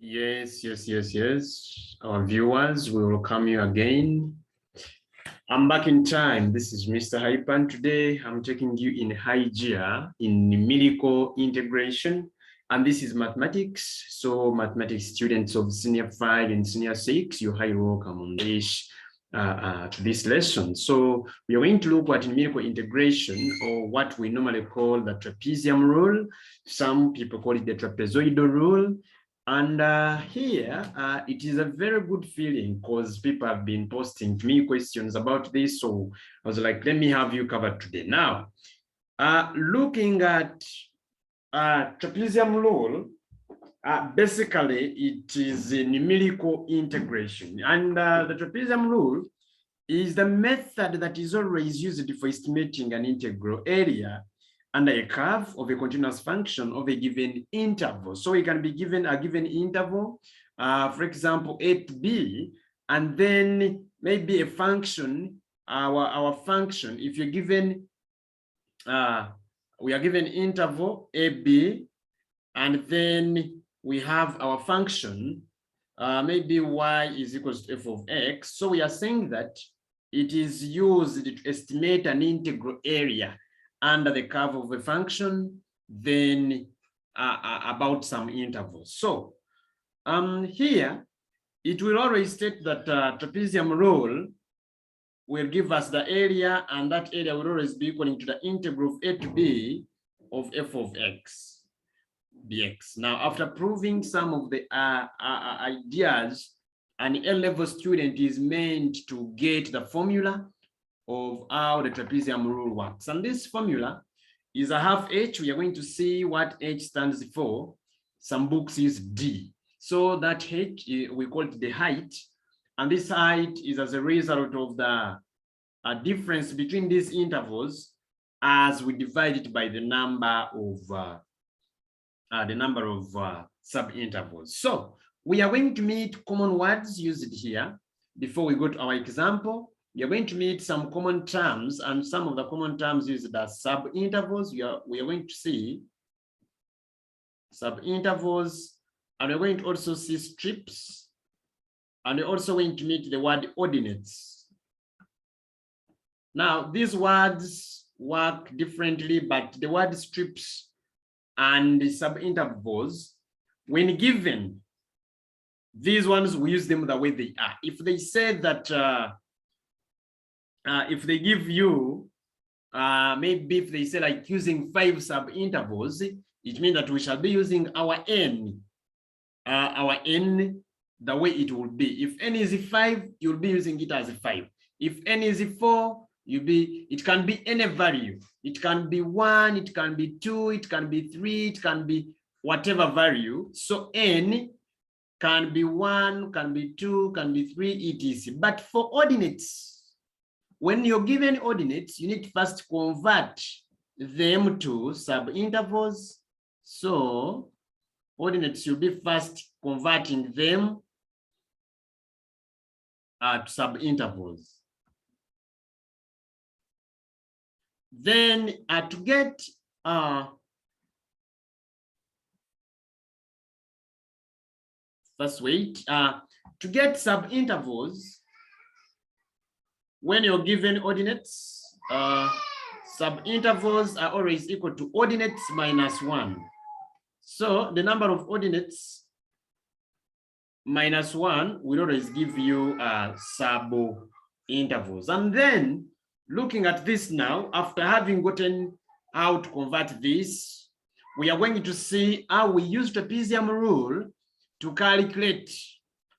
Yes. Our viewers, we welcome you again. I'm back in time. This is Mr. Hypan. Today, I'm taking you in high gear in numerical integration. And this is mathematics. So mathematics students of senior 5 and senior 6, you're highly welcome on this lesson. So we are going to look at numerical integration, or what we normally call the trapezium rule. Some people call it the trapezoidal rule. And here, it is a very good feeling because people have been posting to me questions about this. So I was like, let me have you covered today. Now, looking at trapezium rule, basically it is a numerical integration. And the trapezium rule is the method that is always used for estimating an integral area under a curve of a continuous function of a given interval. So it can be given a given interval, for example, a to b, and then maybe a function, our function, if you're given, we are given interval ab, and then we have our function, maybe y is equals to f of x. So we are saying that it is used to estimate an integral area under the curve of a function, then about some intervals. So here, it will always state that trapezium rule will give us the area, and that area will always be equal to the integral of a to b of f of x dx. Now, after proving some of the ideas, an A-level student is meant to get the formula of how the trapezium rule works. And this formula is a half h. We are going to see what h stands for. Some books use d. So that h, we call it the height. And this height is as a result of the difference between these intervals as we divide it by the number of sub-intervals. So we are going to meet common words used here before we go to our example. We are going to meet some common terms, and some of the common terms used as sub-intervals. We are going to see sub-intervals, and we're going to also see strips, and we're also going to meet the word ordinates. Now, these words work differently, but the word strips and the sub-intervals, when given, these ones, we use them the way they are. If they say that, if they give you, maybe if they say like using 5 sub-intervals, it means that we shall be using our n the way it will be. If n is 5, you'll be using it as 5. If n is 4, it can be any value. It can be 1, it can be 2, it can be 3, it can be whatever value. So n can be 1, can be 2, can be 3, etc. But for ordinates, when you're given ordinates, you need to first convert them to sub-intervals. So ordinates, you'll be first converting them to sub-intervals. Then to get first wait, to get sub-intervals, when you're given ordinates, sub-intervals are always equal to ordinates minus 1. So the number of ordinates minus 1 will always give you sub-intervals. And then looking at this now, after having gotten how to convert this, we are going to see how we use trapezium rule to calculate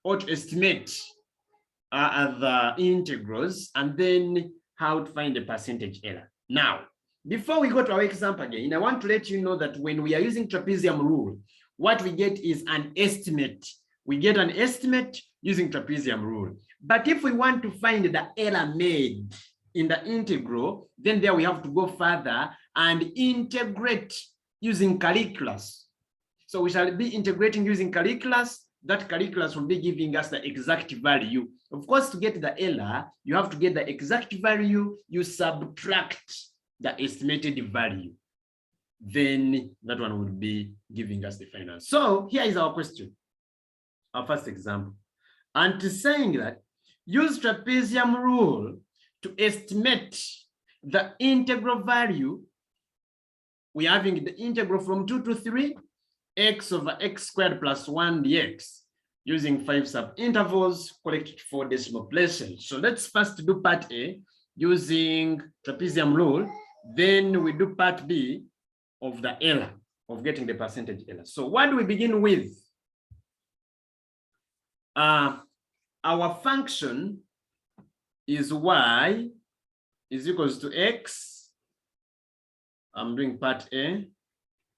or to estimate the integrals, and then how to find the percentage error. Now, before we go to our example again, I want to let you know that when we are using trapezium rule, what we get is an estimate. We get an estimate using trapezium rule. But if we want to find the error made in the integral, then there we have to go further and integrate using calculus. So we shall be integrating using calculus. That calculus will be giving us the exact value. Of course, to get the error, you have to get the exact value, you subtract the estimated value. Then that one would be giving us the final. So here is our question. our first example. And saying that use trapezium rule to estimate the integral value. We're having the integral from 2 to 3, x over x squared plus 1 dx, using 5 sub-intervals collected 4 decimal places. So let's first do part A using trapezium rule. Then we do part B of the error, of getting the percentage error. So what do we begin with? Our function is y is equals to x. I'm doing part A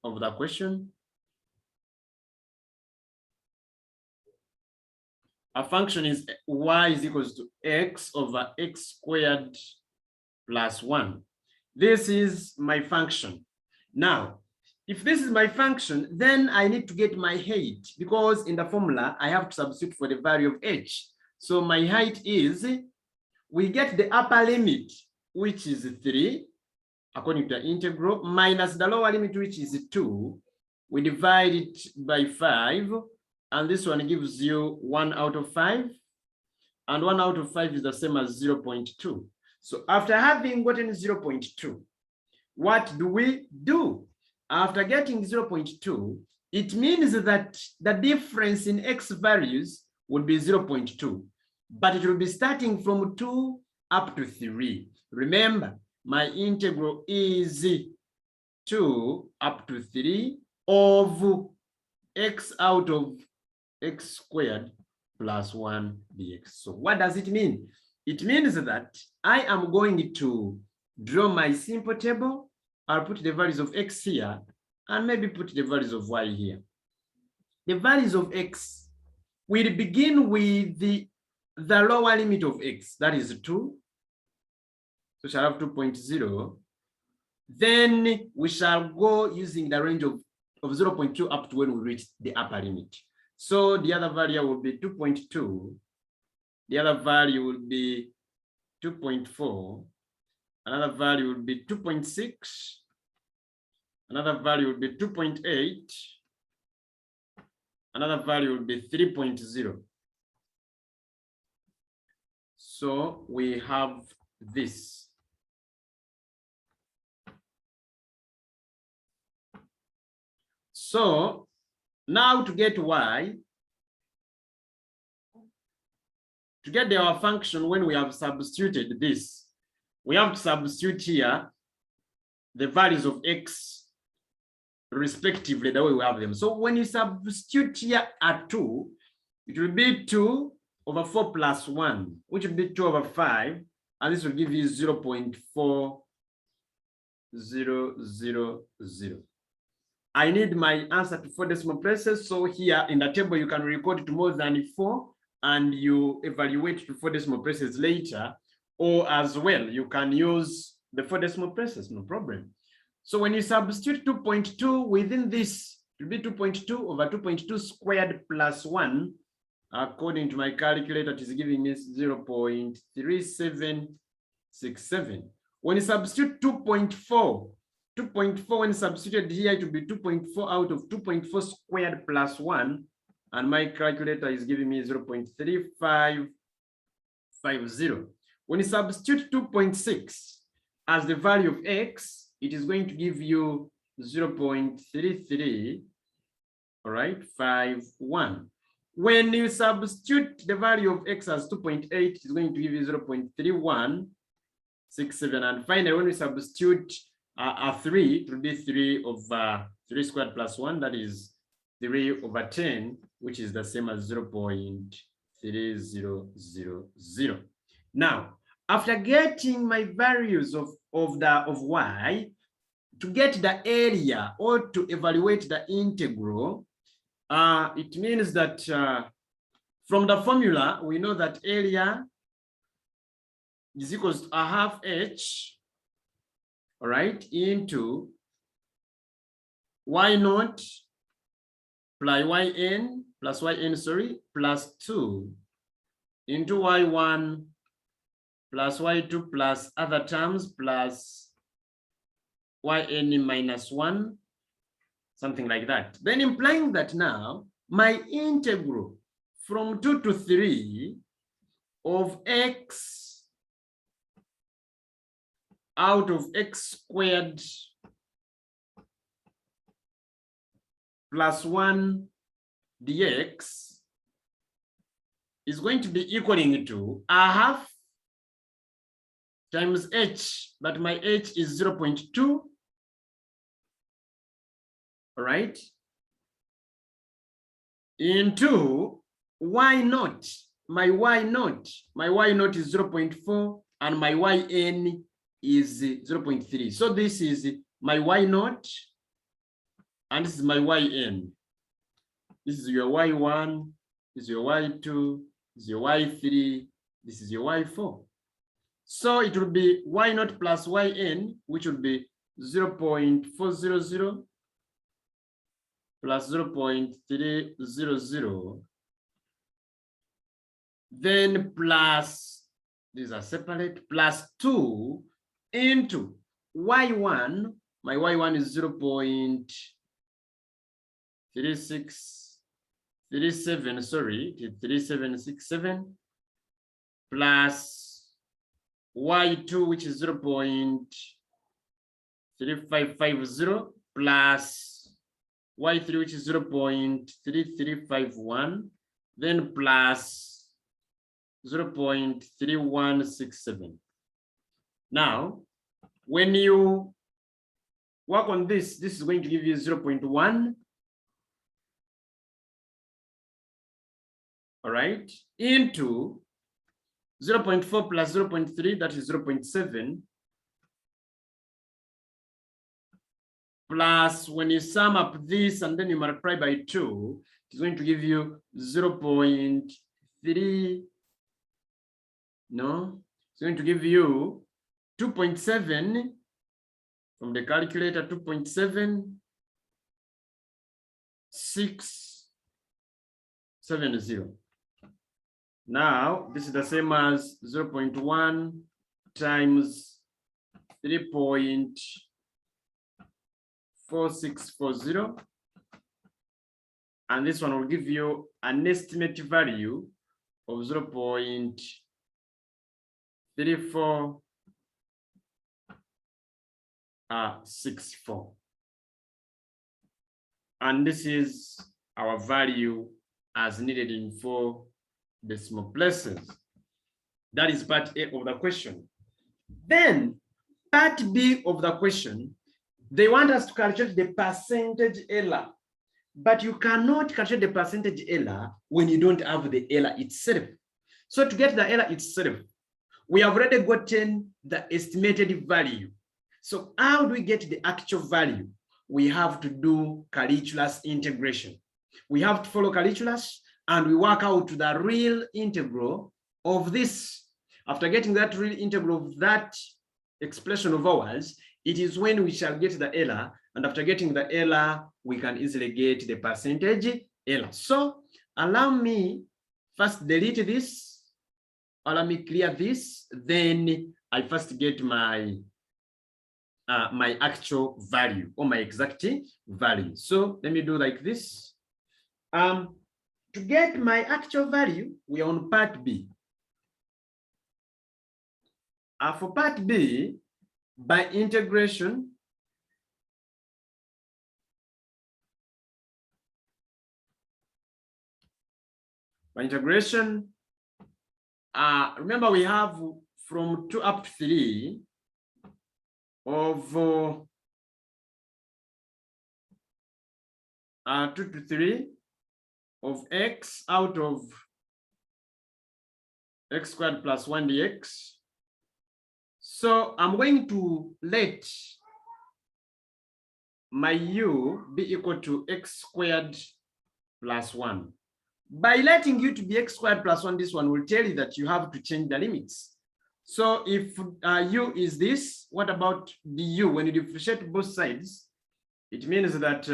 of the question. Our function is y is equals to x over x squared plus 1. This is my function. Now, if this is my function, then I need to get my height, because in the formula, I have to substitute for the value of h. So my height is, we get the upper limit, which is 3, according to the integral, minus the lower limit, which is 2. We divide it by 5, and this one gives you 1 out of 5, and 1 out of 5 is the same as 0.2. So after having gotten 0.2, what do we do? After getting 0.2, it means that the difference in x values would be 0.2, but it will be starting from 2 up to 3. Remember, my integral is 2 up to 3 of x out of x squared plus 1 dx. So what does it mean? It means that I am going to draw my simple table. I'll put the values of x here and maybe put the values of y here. The values of x will begin with the lower limit of x, that is 2. So shall have 2.0. Then we shall go using the range of 0.2 up to when we reach the upper limit. So the other value will be 2.2. The other value will be 2.4. Another value will be 2.6. Another value will be 2.8. Another value will be 3.0. So we have this. So now to get y, to get our function, when we have substituted this, we have to substitute here the values of x respectively the way we have them. So when you substitute here at 2, it will be 2 over 4 plus 1, which will be 2 over 5, and this will give you 0.4000. I need my answer to 4 decimal places. So here in the table, you can record it to more than 4, and you evaluate to 4 decimal places later, or as well, you can use the 4 decimal places, no problem. So when you substitute 2.2 within this, it will be 2.2 over 2.2 squared plus 1. According to my calculator, it is giving me 0.3767. When you substitute 2.4 when substituted here, it will be 2.4 out of 2.4 squared plus 1. And my calculator is giving me 0.3550. When you substitute 2.6 as the value of x, it is going to give you 0.33, all right, 51. When you substitute the value of x as 2.8, it's going to give you 0.3167. And finally, when we substitute a 3, it will be 3 over 3 squared plus 1, that is 3 over 10, which is the same as 0.3000. Now, after getting my values of y, to get the area or to evaluate the integral, it means that from the formula, we know that area is equals to a half h, all right, into y naught plus yn plus yn, sorry, plus 2 into y1 plus y2 plus other terms plus yn minus 1, something like that. Then implying that now my integral from 2 to 3 of x out of x squared plus 1 dx is going to be equaling to a half times h, but my h is 0.2, all right, into y naught. My y naught is 0.4 and my yn is 0.3. So this is my y naught and this is my yn. This is your y1, this is your y2, this is your y3, this is your y4. So it will be y naught plus yn, which will be 0.400 plus 0.300, then plus, these are separate, plus 2 into y1. My y1 is 0.3637, sorry, 3767, plus y2, which is 0.3550, plus y3, which is 0.3351, then plus 0.3167. Now, when you work on this, this is going to give you 0.1, all right, into 0.4 plus 0.3, that is 0.7, plus when you sum up this and then you multiply by 2, it's going to give you 0.3, no, it's going to give you 2.7 from the calculator, 2.7670. Now, this is the same as 0.1 times 3.4640. And this one will give you an estimate value of 0.3464. And this is our value as needed in 4 decimal places. That is part A of the question. Then part B of the question, they want us to calculate the percentage error, but you cannot calculate the percentage error when you don't have the error itself. So to get the error itself, we have already gotten the estimated value. So how do we get the actual value? We have to do calculus integration. We have to follow calculus and we work out the real integral of this. After getting that real integral of that expression of ours, it is when we shall get the error. And after getting the error, we can easily get the percentage error. So allow me first delete this. Allow me clear this. Then I first get my my actual value or my exact value. So let me do like this. To get my actual value, we are on part B. For part B, by integration, remember we have from 2 up to 3 of 2 to 3 of x out of x squared plus 1 dx. So I'm going to let my u be equal to x squared plus 1. By letting u to be x squared plus 1, this one will tell you that you have to change the limits. So if u is this, what about the u? When you differentiate both sides, it means that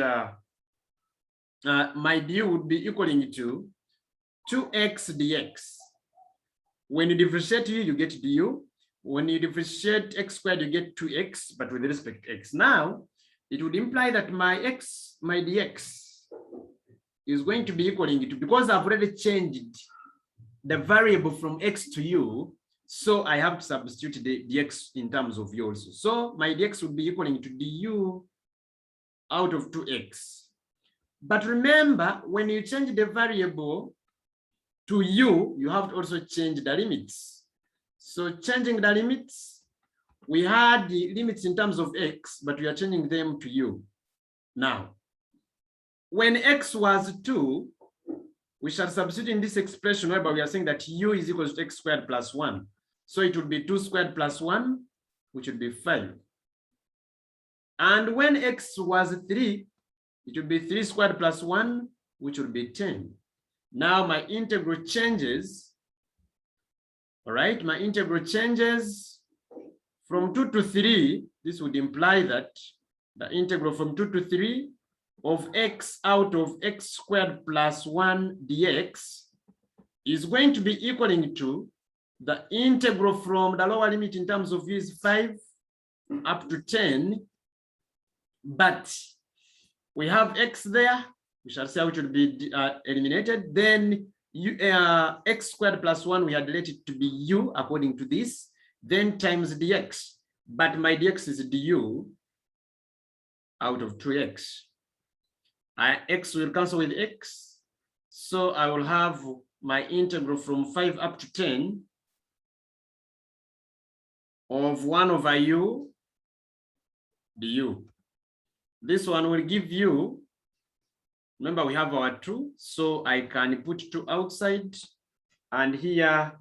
my du would be equaling to 2x dx. When you differentiate u, you get du. When you differentiate x squared, you get 2x, but with respect to x. Now, it would imply that my dx is going to be equaling to, because I've already changed the variable from x to u, so I have to substitute the dx in terms of u also. So my dx would be equaling to du out of 2x. But remember, when you change the variable to u, you have to also change the limits. So changing the limits, we had the limits in terms of x, but we are changing them to u. Now, when x was 2, we shall substitute in this expression whereby we are saying that u is equal to x squared plus 1. So it would be 2 squared plus 1, which would be 5. And when x was 3, it would be 3 squared plus 1, which would be 10. Now my integral changes. All right, my integral changes from 2 to 3. This would imply that the integral from 2 to 3 of x out of x squared plus 1 dx is going to be equaling to the integral from the lower limit in terms of u is 5 up to 10. But we have x there, we shall say which will be eliminated. Then x squared plus 1, we had let it to be u according to this, then times dx. But my dx is du out of 2x. X will cancel with x. So I will have my integral from 5 up to 10 of 1 over u du. This one will give you, remember we have our 2, so I can put 2 outside, and here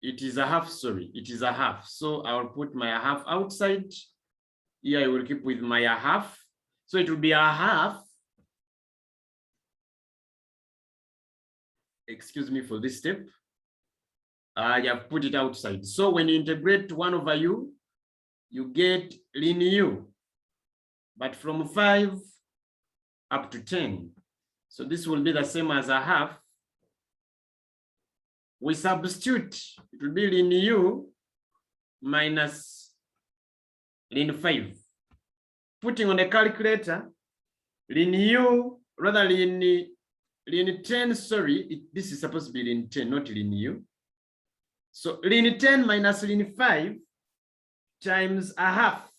it is a half, sorry, it is a half. So I will put my half outside. Here I will keep with my half. So it will be a half. Excuse me for this step. I have put it outside. So when you integrate 1 over u, you get ln u, but from 5 up to 10. So this will be the same as a half. We substitute, it will be ln u minus ln 5. Putting on the calculator, ln u, rather ln 10, sorry, this is supposed to be ln 10, not ln u. So ln 10 minus ln 5 times a half,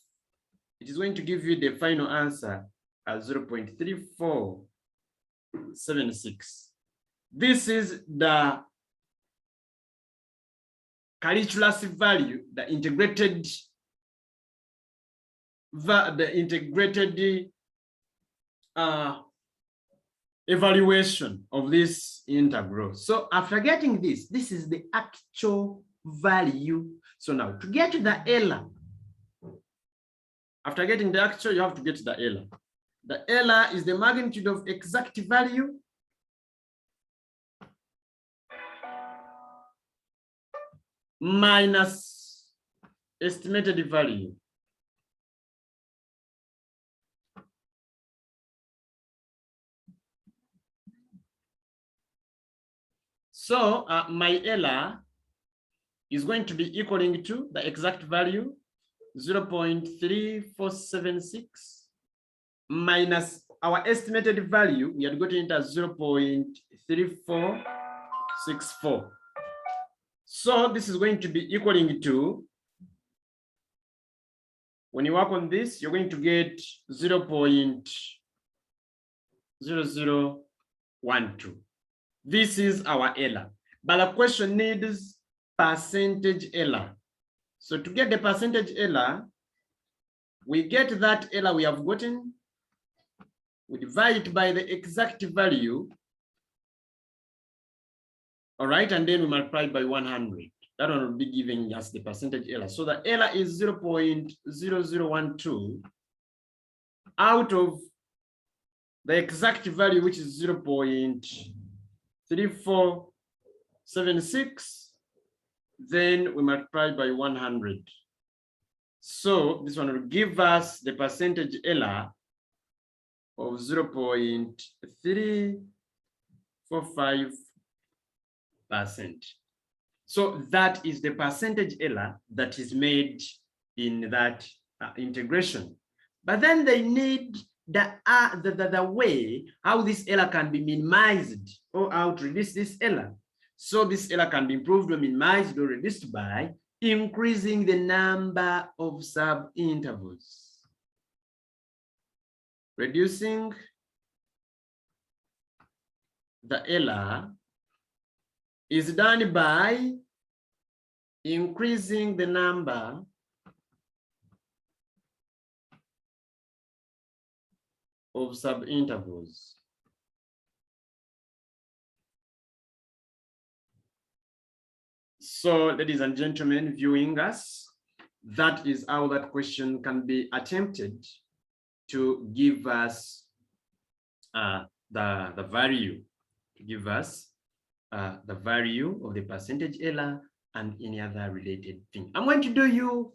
it is going to give you the final answer as 0.3476. This is the calculus value, the integrated evaluation of this integral. So after getting this, this is the actual value. So now to get to the error, after getting the actual, you have to get to the error. The error is the magnitude of exact value minus estimated value. So my error is going to be equaling to the exact value 0.3476 minus our estimated value. We had gotten it as 0.3464. So this is going to be equaling to, when you work on this, you're going to get 0.0012. This is our error, but the question needs percentage error. So to get the percentage error, we get that error we have gotten, we divide it by the exact value, all right, and then we multiply by 100. That one will be giving us the percentage error. So the error is 0.0012 out of the exact value, which is 0.3476. Then we multiply by 100. So this one will give us the percentage error of 0.345%. So that is the percentage error that is made in that integration. But then they need the way how this error can be minimized or how to reduce this error. So this error can be improved or minimized or reduced by increasing the number of sub-intervals. Reducing the error is done by increasing the number of sub-intervals. So, ladies and gentlemen viewing us, that is how that question can be attempted to give us the value, to give us the value of the percentage error and any other related thing. I'm going to do you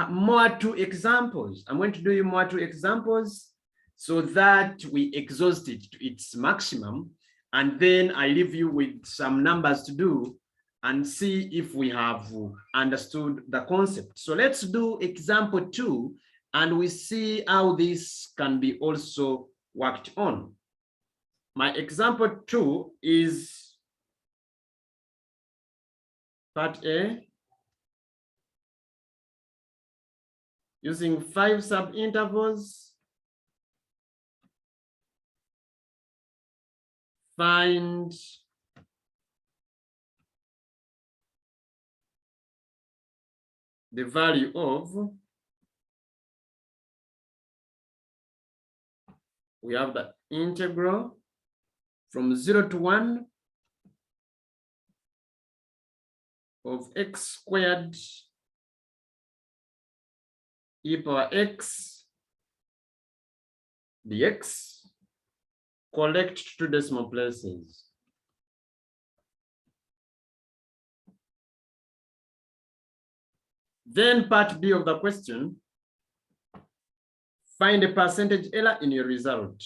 more two examples. I'm going to do you more two examples so that we exhaust it to its maximum. And then I leave you with some numbers to do and see if we have understood the concept. So let's do example 2, and we see how this can be also worked on. My example 2 is part A, using 5 sub-intervals. Find the value of, we have the integral from 0 to 1 of x squared e power x dx. Collect 2 decimal places. Then part B of the question, find a percentage error in your result.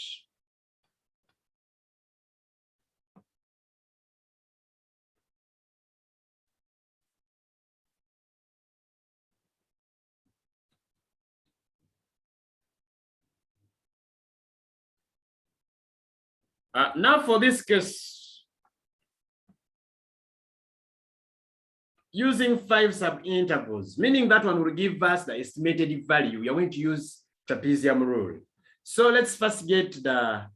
Now for this case, using 5 sub-intervals, meaning that one will give us the estimated value. We are going to use trapezium rule. So let's first get the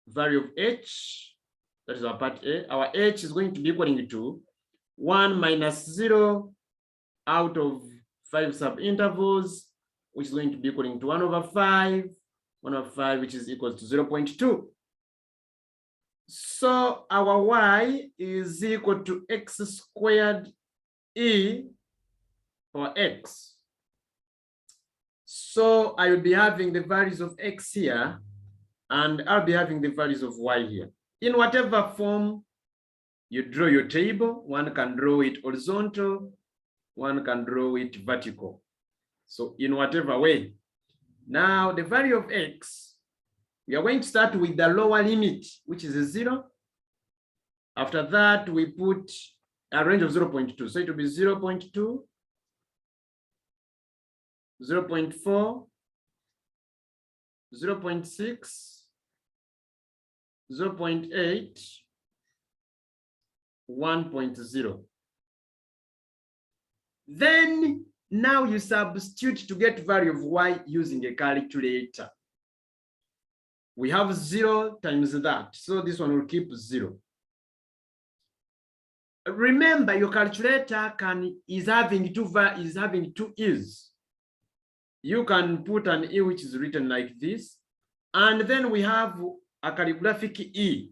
value of h. That is our part A. Our h is going to be equaling to 1 minus 0 out of 5 sub-intervals, which is going to be equaling to 1 over 5, 1 over 5, which is equal to 0.2. So our y is equal to x squared e for x. So I will be having the values of x here, and I'll be having the values of y here. In whatever form you draw your table, one can draw it horizontal, one can draw it vertical. So in whatever way. Now the value of x, we are going to start with the lower limit, which is 0. After that, we put a range of 0.2. So it will be 0.2, 0.4, 0.6, 0.8, 1.0. Then now you substitute to get value of y using a calculator. We have 0 times that, so this one will keep 0. Remember, your calculator is having two e's. You can put an e which is written like this, and then we have a calligraphic e.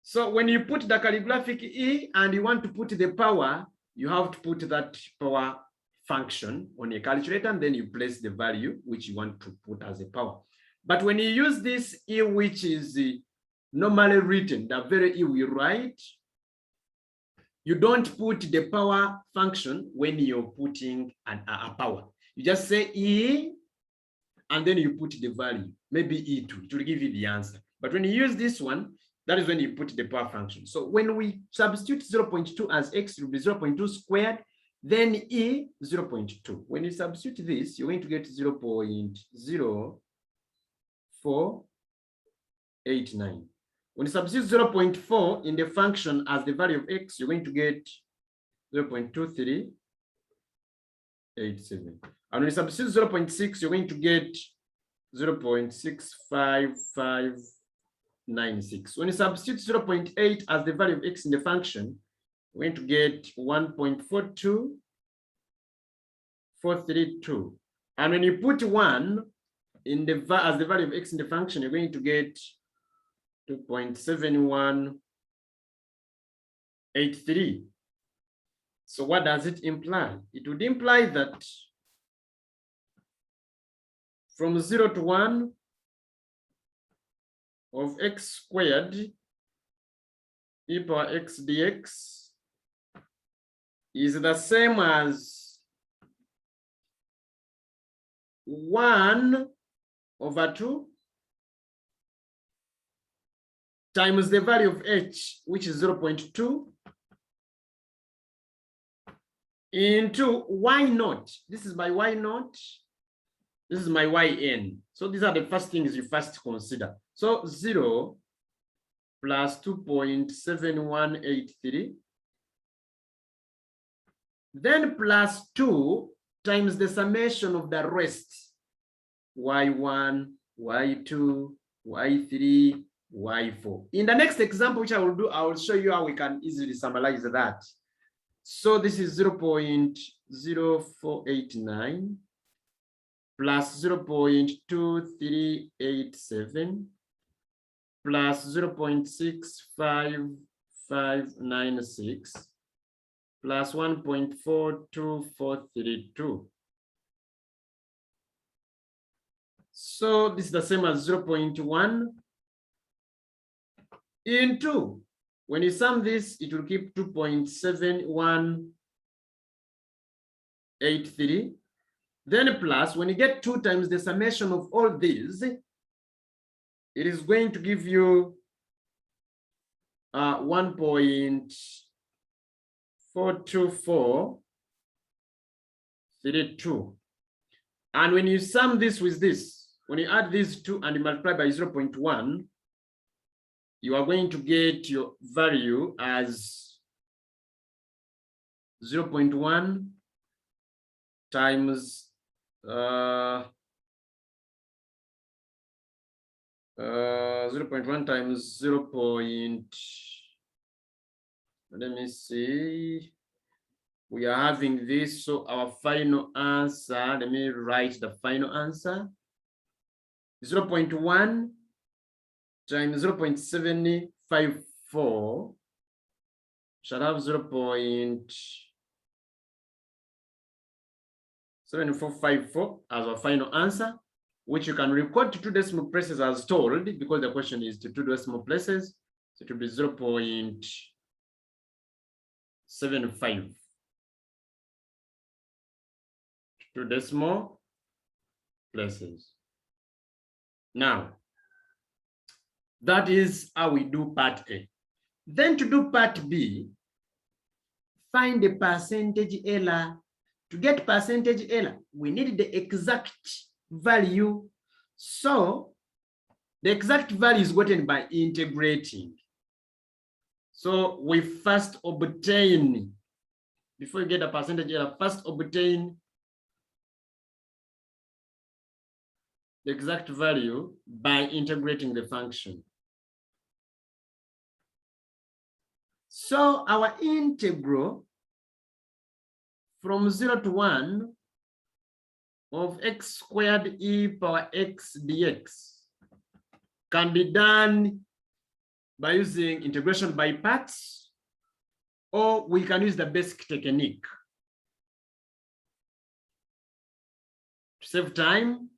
So when you put the calligraphic e and you want to put the power, you have to put that power function on your calculator, and then you place the value which you want to put as a power. But when you use this e, which is normally written, the very e we write, you don't put the power function when you're putting a power. You just say e, and then you put the value, maybe e2, it will give you the answer. But when you use this one, that is when you put the power function. So when we substitute 0.2 as x, it will be 0.2 squared, then e 0.2. When you substitute this, you're going to get 0.05 0.489. When you substitute 0.4 in the function as the value of x, you're going to get 0.2387. And when you substitute 0.6, you're going to get 0.65596. When you substitute 0.8 as the value of x in the function, we're going to get 1.42432. And when you put 1 in the as the value of x in the function, you're going to get 2.7183. So what does it imply? It would imply that from 0 to 1 of x squared e power x dx is the same as 1/2 times the value of h, which is 0.2, into y naught. This is my y naught. This is my yn. So these are the first things you first consider. So 0 plus 2.7183, then plus 2 times the summation of the rest, y1, y2, y3, y4. In the next example, which I will do, I will show you how we can easily summarize that. So this is 0.0489 plus 0.2387 plus 0.65596 plus 1.42432. So this is the same as 0.1 into, when you sum this, it will keep 2.7183. Then plus, when you get 2 times the summation of all these, it is going to give you 1.42432. And when you sum this with this, when you add these two and you multiply by 0.1, you are going to get your value as 0.1 times 0.1 times 0. Let me see. We are having this, so our final answer, let me write the final answer. 0.1 times 0.754 shall have 0.7454 as our final answer, which you can record to 2 decimal places as told, because the question is to 2 decimal places. So it will be 0.75. 2 decimal places. Now, that is how we do part A. Then to do part B, find the percentage error. To get percentage error, we need the exact value. So the exact value is gotten by integrating. So we first obtain, before you get a percentage error, first obtain the exact value by integrating the function. So our integral from 0 to 1 of x squared e power x dx can be done by using integration by parts, or we can use the basic technique. To save time,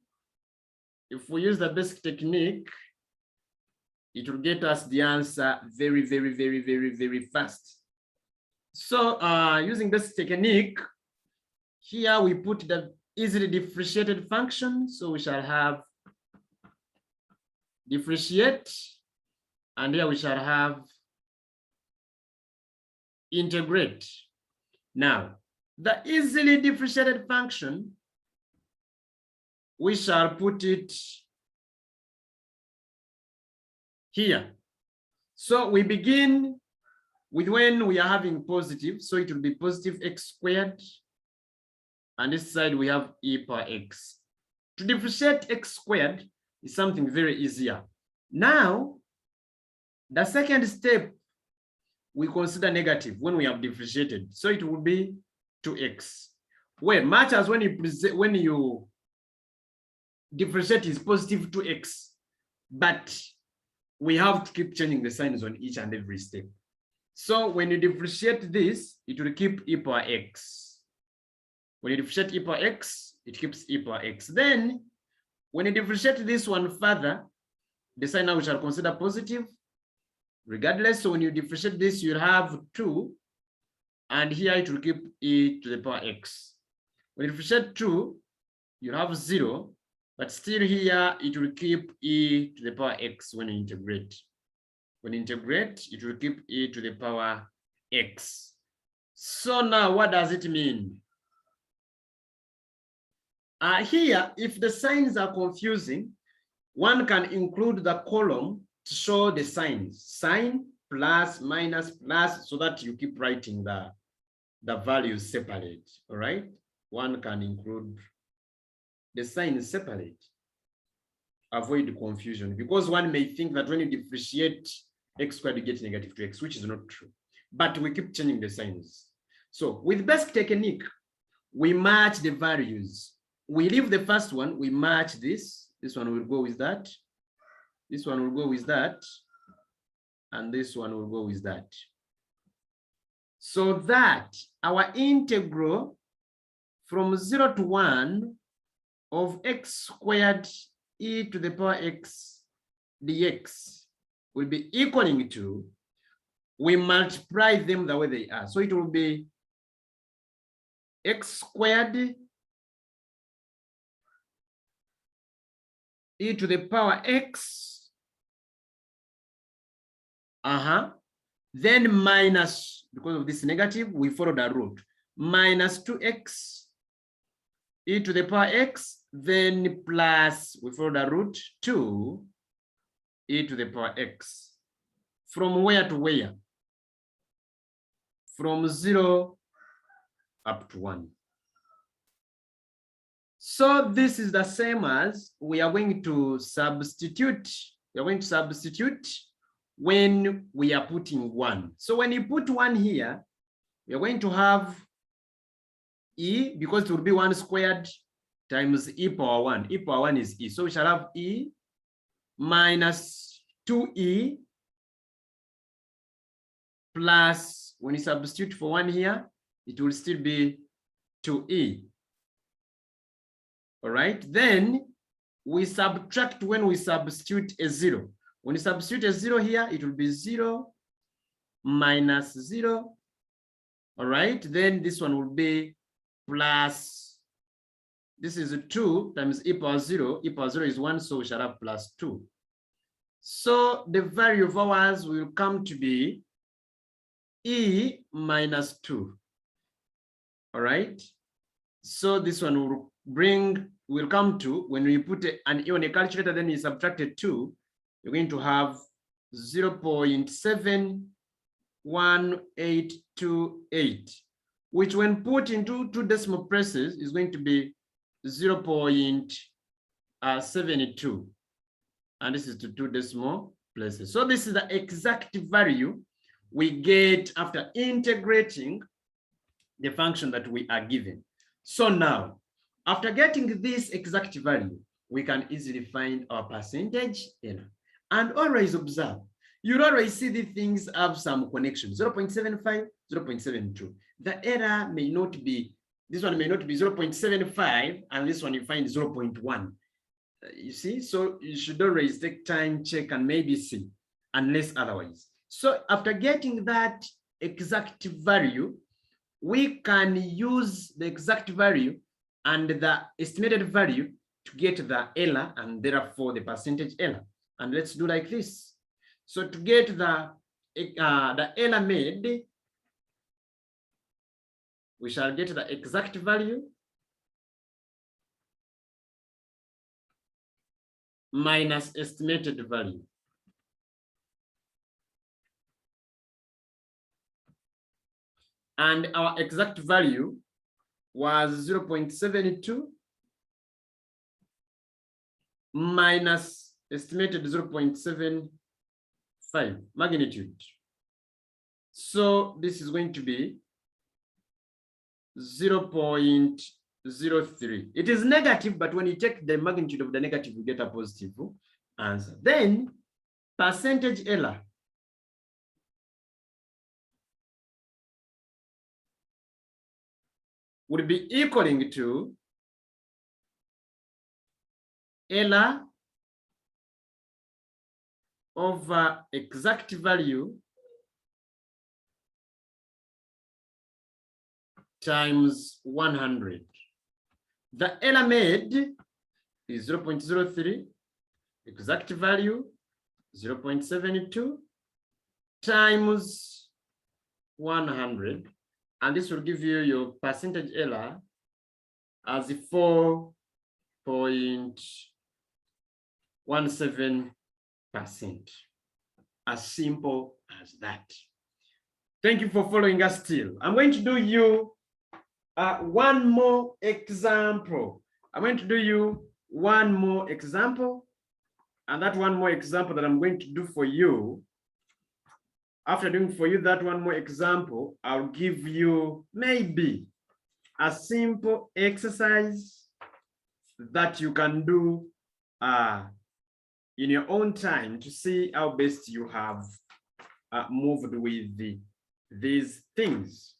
if we use the basic technique, it will get us the answer very fast. So using this technique, here we put the easily differentiated function. So we shall have differentiate, and here we shall have integrate. Now, the easily differentiated function, we shall put it here. So we begin with when we are having positive, so it will be positive x squared, and this side we have e power x. To differentiate x squared is something very easier. Now, the second step we consider negative when we have differentiated, so it will be 2x. Well, much as when you differentiate is positive 2x, but we have to keep changing the signs on each and every step. So when you differentiate this, it will keep e power x. When you differentiate e power x, it keeps e power x. Then, when you differentiate this one further, the sign now we shall consider positive. Regardless, so when you differentiate this, you'll have 2, and here it will keep e to the power x. When you differentiate 2, you'll have 0, but still here it will keep e to the power x when you integrate. When you integrate, it will keep e to the power x. So now what does it mean? Here, if the signs are confusing, one can include the column to show the signs, sign, plus, minus, plus, so that you keep writing the values separate, all right? One can include the signs separate. Avoid confusion, because one may think that when you differentiate x squared, you get negative 2x, which is not true. But we keep changing the signs. So with basic technique, we match the values. We leave the first one, we match this. This one will go with that. This one will go with that. And this one will go with that. So that our integral from 0 to 1 of x squared e to the power x dx will be equaling to, we multiply them the way they are. So it will be x squared e to the power x, then minus, because of this negative, we follow the root, minus 2x e to the power x, then plus, we follow the root 2 e to the power x. From where to where? From 0 up to 1. So this is the same as we are going to substitute. We are going to substitute when we are putting 1. So when you put 1 here, we are going to have e, because it will be 1 squared times e power 1. E power 1 is e. So we shall have e minus 2e plus, when you substitute for 1 here, it will still be 2e. All right, then we subtract when we substitute a 0. When you substitute a 0 here, it will be 0 minus 0. All right, then this one will be plus, this is 2 times e power 0. E power 0 is 1, so we shall have plus 2. So the value of ours will come to be e minus 2. All right, so this one will come to, when we put an e on a calculator, then you subtract a 2, you're going to have 0.71828, which when put into 2 decimal places is going to be 0.72. And this is to 2 decimal places. So this is the exact value we get after integrating the function that we are given. So now, after getting this exact value, we can easily find our percentage error. And always observe, you'll always see the things have some connection, 0.75, 0.72. The error may not be, this one may not be 0.75, and this one you find 0.1. You see, so you should always take time, check, and maybe see, unless otherwise. So after getting that exact value, we can use the exact value and the estimated value to get the error and therefore the percentage error. And let's do like this. So to get the error made, we shall get the exact value minus estimated value. and our exact value was 0.72 minus estimated 0.75 magnitude. So this is going to be 0.03. It is negative, but when you take the magnitude of the negative, you get a positive answer. Then percentage error would be equaling to error over exact value times 100. The error made is 0.03, exact value 0.72 times 100, and this will give you your percentage error as 4.17%. As simple as that. Thank you for following us still. I'm going to do you one more example. I'm going to do you one more example, and that one more example that I'm going to do for you, after doing for you that one more example, I'll give you maybe a simple exercise that you can do in your own time to see how best you have moved with these things.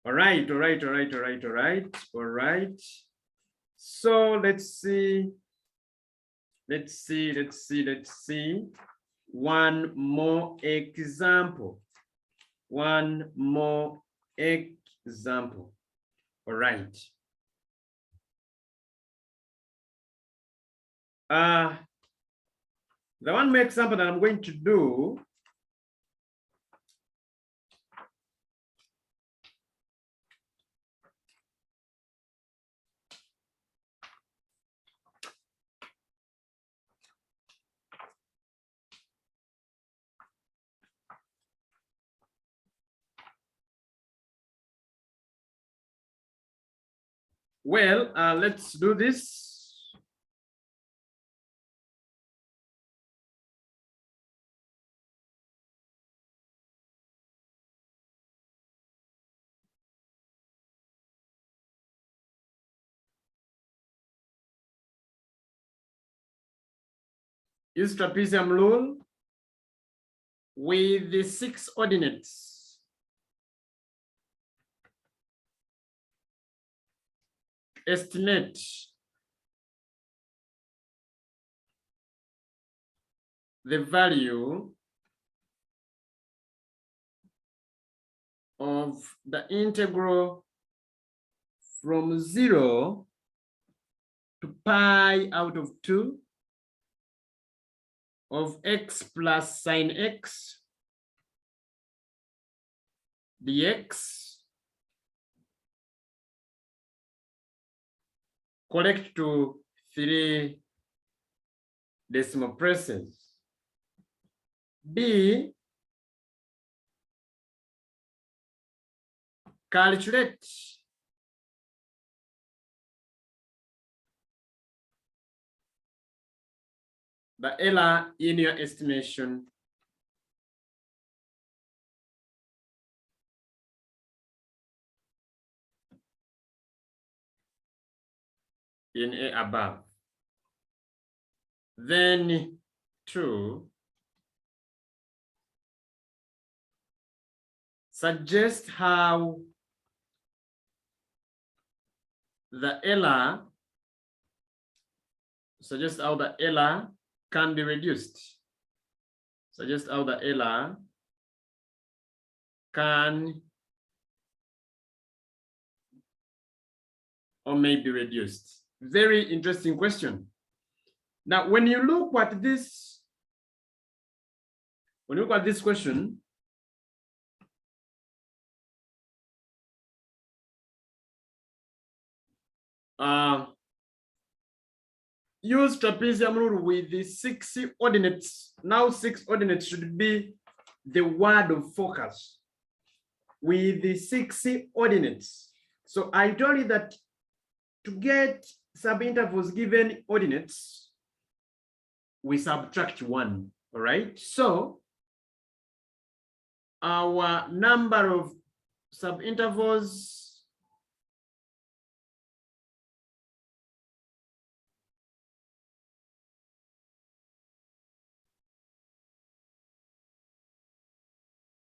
All right. So let's see. One more example. All right. The one more example that I'm going to do let's do this. Use trapezium rule with the 6 ordinates. Estimate the value of the integral from 0 to pi out of 2 of x plus sine x dx correct to 3 decimal places. B, calculate the error in your estimation in A above. Then 2, suggest how the error can be reduced. Suggest how the error can or may be reduced. Very interesting question. Now, when you look at this, question, use trapezium rule with the 6 ordinates. Now 6 ordinates should be the word of focus. with the 6 ordinates. So I told you that to get subintervals given ordinates, we subtract 1, all right? So our number of subintervals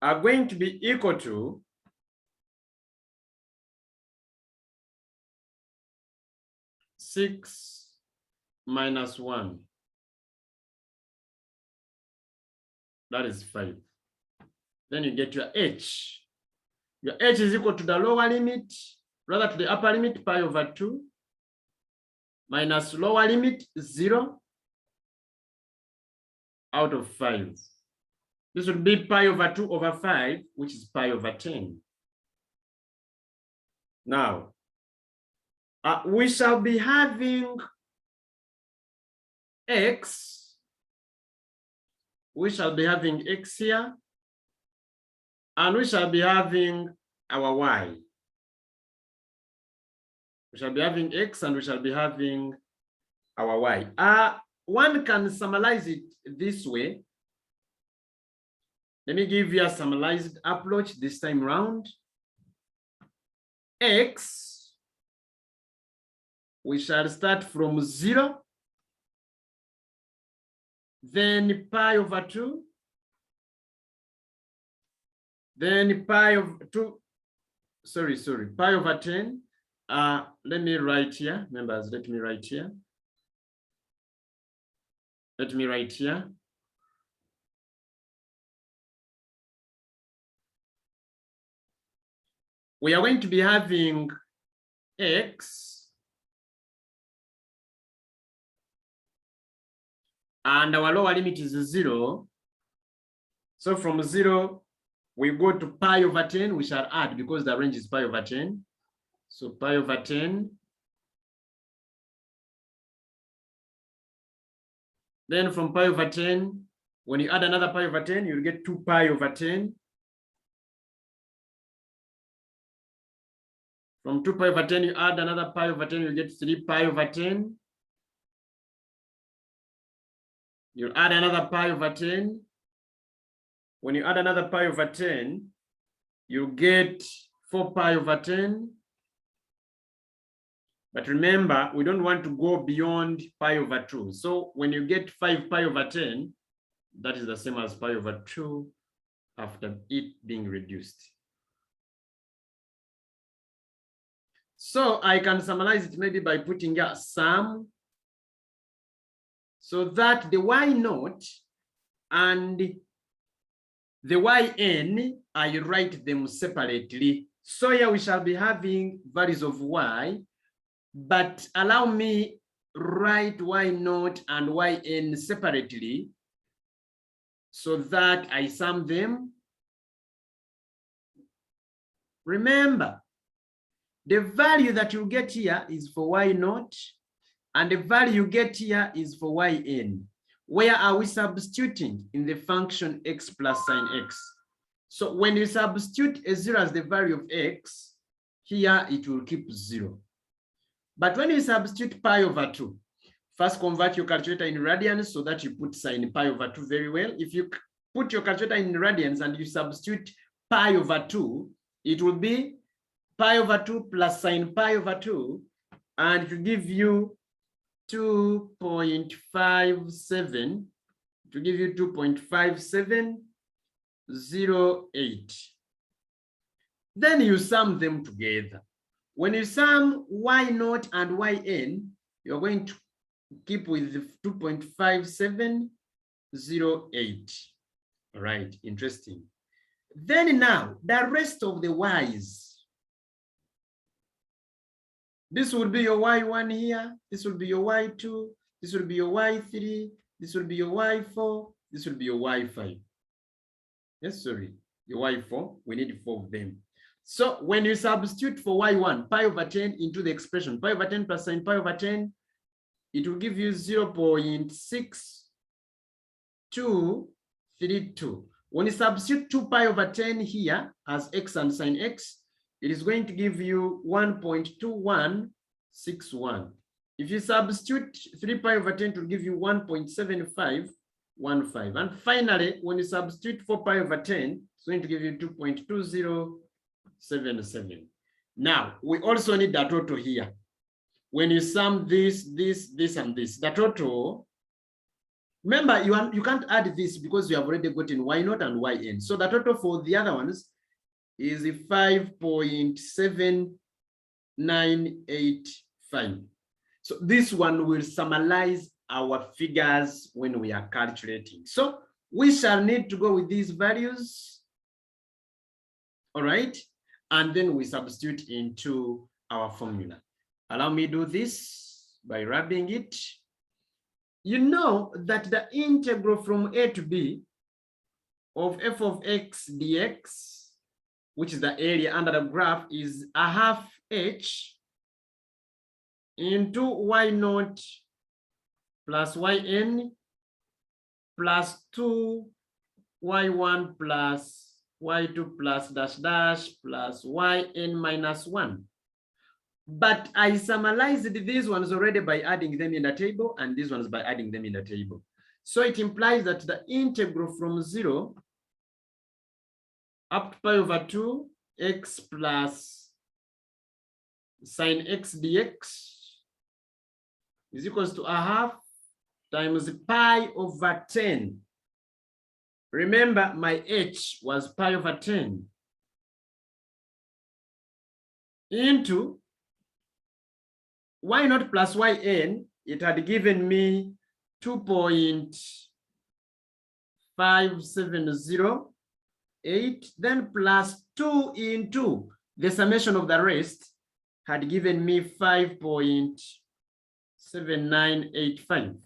are going to be equal to six minus 1. That is 5. Then you get your h. Your h is equal to the lower limit, rather to the upper limit, pi over 2, minus lower limit, 0, out of 5. This would be pi over 2 over 5, which is pi over 10. Now, we shall be having x. We shall be having x here. And we shall be having our y. We shall be having x and we shall be having our y. One can summarize it this way. Let me give you a summarized approach this time round. X, we shall start from 0, then pi over 2, then pi over 2, pi over 10. Let me write here, members, let me write here. Let me write here. We are going to be having x and our lower limit is 0. So from 0, we go to pi over 10, we shall add because the range is pi over 10. So pi over 10. Then from pi over 10, when you add another pi over 10, you'll get 2 pi over 10. From 2 pi over 10, you add another pi over 10, you get 3 pi over 10. You add another pi over 10. When you add another pi over 10, you get 4 pi over 10. But remember, we don't want to go beyond pi over 2. So when you get 5 pi over 10, that is the same as pi over 2 after it being reduced. So I can summarize it maybe by putting a sum, so that the y naught and the yn, I write them separately. So here we shall be having values of y, but allow me write y naught and yn separately so that I sum them. Remember, the value that you get here is for y naught, and the value you get here is for yn. Where are we substituting? In the function x plus sine x. So when you substitute a 0 as the value of x, here it will keep 0. But when you substitute pi over 2, first convert your calculator in radians so that you put sine pi over 2 very well. If you put your calculator in radians and you substitute pi over 2, it will be pi over 2 plus sine pi over 2, and it will give you 2.57, to give you 2.5708. Then you sum them together. When you sum y naught and yn, you're going to keep with the 2.5708. All right, interesting. Then now, the rest of the y's. This would be your y1 here, this will be your y2, this will be your y3, this will be your y4, this will be your y5. Yes, sorry, your y4, we need 4 of them. So when you substitute for y1, pi over 10 into the expression, pi over 10 plus sine pi over 10, it will give you 0.6232. When you substitute 2 pi over 10 here as x and sine x, it is going to give you 1.2161. If you substitute 3 pi over 10, it will give you 1.7515. And finally, when you substitute 4 pi over 10, it's going to give you 2.2077. Now, we also need the total here. When you sum this, and this, the total, remember, you can't add this because you have already gotten y0 and yn. So the total for the other ones is 5.7985. So this one will summarize our figures when we are calculating. So we shall need to go with these values. All right. And then we substitute into our formula. Allow me to do this by rubbing it. You know that the integral from a to b of f of x dx, which is the area under the graph, is a half h into y0 plus yn plus 2 y1 plus y2 plus dash dash plus yn minus 1. But I summarized these ones already by adding them in the table and these ones by adding them in the table. So it implies that the integral from 0 up to pi over 2 x plus sine x dx is equals to a half times pi over 10. Remember, my h was pi over 10 into y0 plus yn. It had given me 2.5708, then plus 2 into the summation of the rest had given me 5.7985.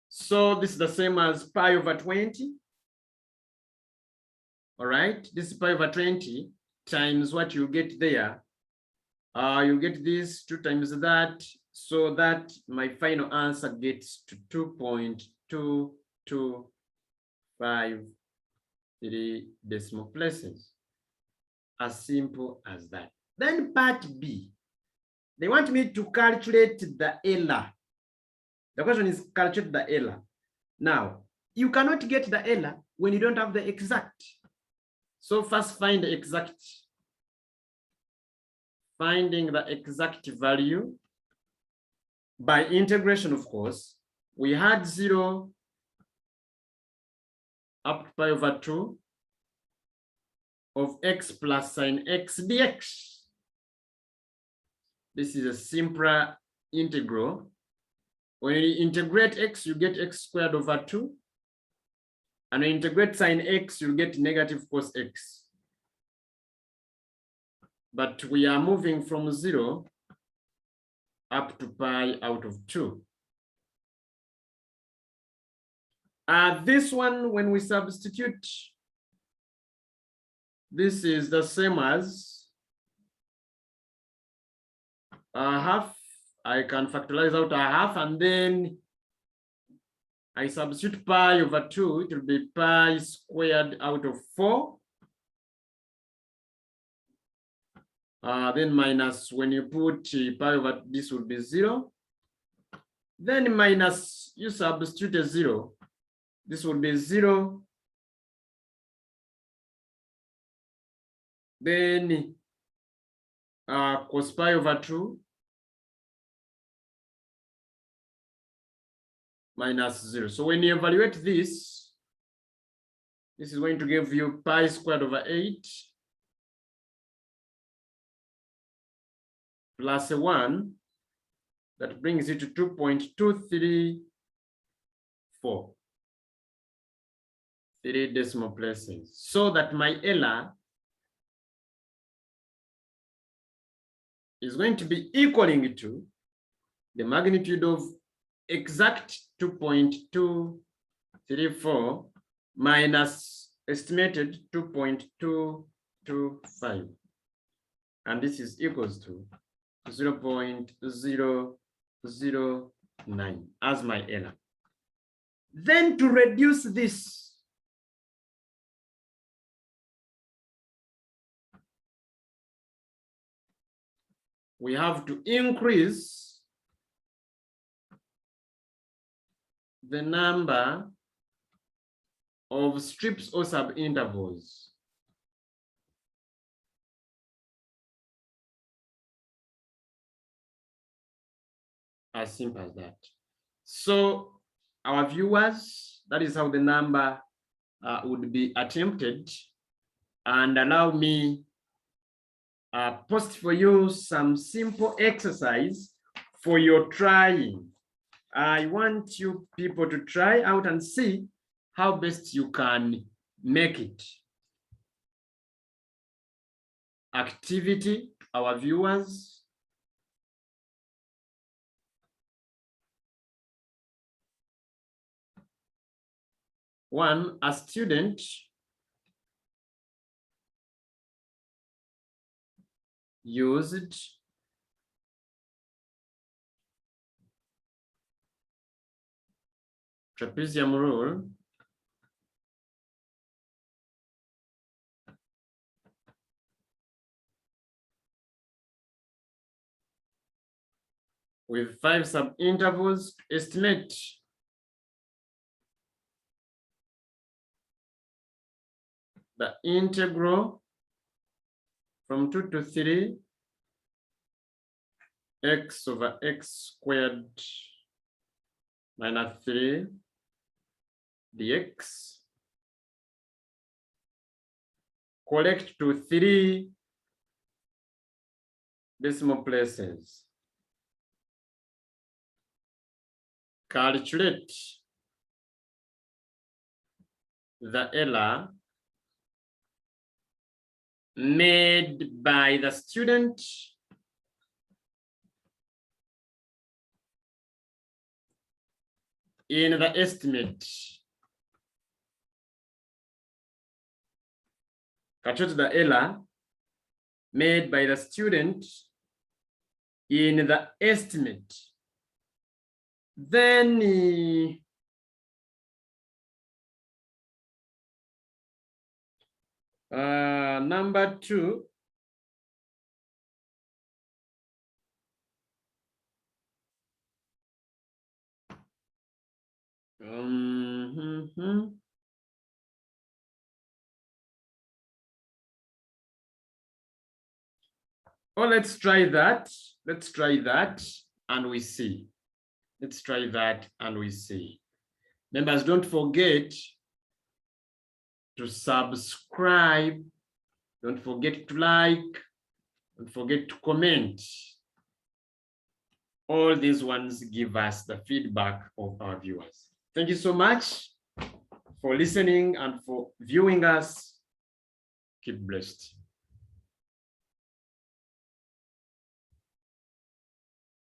So this is the same as pi over 20. All right, this is pi over 20 times what you get there. You get this 2 times that, so that my final answer gets to 2.2253 decimal places. As simple as that. Then part B, they want me to calculate the error. The question is calculate the error. Now, you cannot get the error when you don't have the exact. So first find the exact. Finding the exact value by integration, of course, we had 0 up to pi over 2 of x plus sine x dx. This is a simpler integral. When you integrate x, you get x squared over 2. And when you integrate sine x, you get negative cos x. But we are moving from 0 up to pi out of 2. This one, when we substitute, this is the same as a half. I can factorize out a half, and then I substitute pi over 2. It will be pi squared out of 4. Then minus, when you put pi over, this will be 0. Then minus, you substitute a 0. This will be 0. Then cos pi over 2 minus 0. So when you evaluate this, this is going to give you pi squared over 8 plus a 1, that brings it to 2.234. 3 decimal places. So that my error is going to be equaling to the magnitude of exact 2.234 minus estimated 2.225. And this is equals to 0.009 as my error. Then to reduce this, we have to increase the number of strips or subintervals. As simple as that. So our viewers, that is how the number would be attempted. And allow me post for you some simple exercise for your trying. I want you people to try out and see how best you can make it. Activity, our viewers. One, a student used Trapezium Rule with 5 subintervals to estimate the integral from 2 to 3 x over x squared minus 3 dx, correct to 3 decimal places. Calculate the error made by the student in the estimate. Calculate the error made by the student in the estimate. Then number 2, Oh, let's try that. Let's try that and we see. Let's try that and we see. Members, don't forget to subscribe. Don't forget to like. Don't forget to comment. All these ones give us the feedback of our viewers. Thank you so much for listening and for viewing us. Keep blessed.